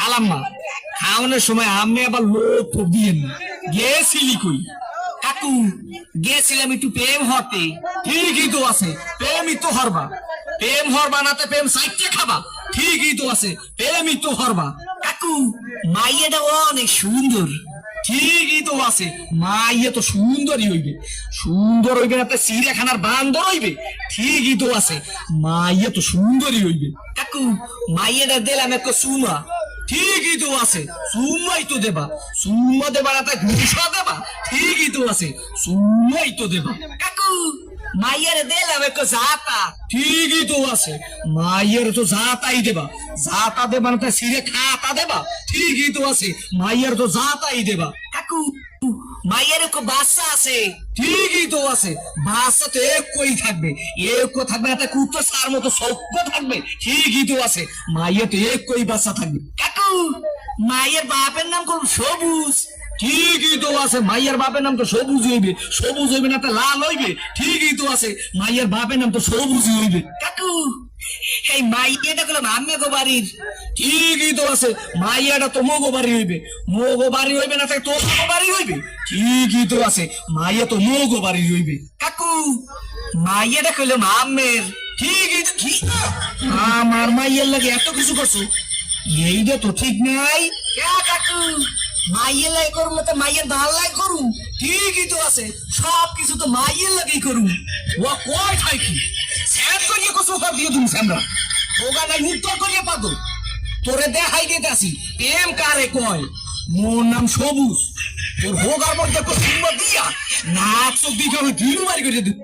খালাম্মা খাওয়ানোর সময় আমি আবার লোক দিয়েন না। গেছিলি কই? কাকু গেছিলাম একটু প্রেম হতে। ঠিকই তো আছে, প্রেমই তো হরবা। প্রেম হরবা নাতে প্রেম সাইটে খাবা। ঠিকই তো আছে, প্রেমই তো হরবা। কাকু মাইয়াটা অনেক সুন্দর। ঠিকই তো আছে, মাইয়া তো সুন্দরই হইবে। সুন্দর হইবে না তো চিড়িয়াখানার বান্দর হইবে। ঠিকই তো আছে, মাইয়া তো সুন্দরই হইবে। কাকু মাইয়াটা দিলাম এক সুমা। ঠিকই তো আছে, সুমাই তো দেবা। সুমা দেবা না তাই ঘুষা দেবা। ঠিকই তো আছে, সুমাই তো দেবা। কাকু মাইয়ারে দিলাম এক জাতা। ঠিকই তো আছে, মাইয়ের তো জাতাই দেবা। জাতা দেবা না তাই সিরে খাতা দেবা। ঠিকই তো আছে, মাইয়ের তো জাতাই দেবা। কাকু মাইয়ের এক বাচ্চা আছে। ঠিকই তো আছে, বাচ্চা তো একই থাকবে। এক থাকবে না কুত্তো সার মতো সভ্য থাকবে। ঠিকই তো আছে, মাইয়ের তো একই বাচ্চা থাকবে। কাকু মাইয়ের বাপের নাম কোন সবুজ। ঠিকই তো আছে, মাইয়ের বাপের নাম তো সবুজ হইবে। সবুজ হইবে না তো লাল হইবে। ঠিকই তো আছে, মাইয়ের বাপের নাম তো সবুজ হইবে। কাকু এই মাইয়াটা গেলাম আমি গো বাড়ির। ঠিকই তো আছে, মাইয়াটা তো মগো বাড়ি হইবে। মগো বাড়ি হইবে না তাই তোর বাড়ি হইবে। ঠিকই তো আছে, মাইয়া তো মগো বাড়ি হইবে। কাকু মাইয়াটা কইলাম আমের। ঠিকই তো ঠিক, আমার মাইয়ের লাগে এত কিছু করছো, এইটা তো ঠিক নাই। কাকু মাইয়ের লাগে করুন না মাইয়ের ভাল লাগে করুন। ঠিকই তো আছে, সব কিছু তো মাইয়ের লাগেই করুন। ও কয় ঠাই কি স্যার করিয়ে কসম কর দিয়ে তুমি আমরা ওগা নাই উত্তর করিয়ে পাবো। তোরে দেখাই দিতেছি প্রেম কারে কয়। মোর নাম সবুজ। তোর হোগার মধ্যে কসম দিয়া নাক চোখ দিকে আমি গিরু মারি করে দিব।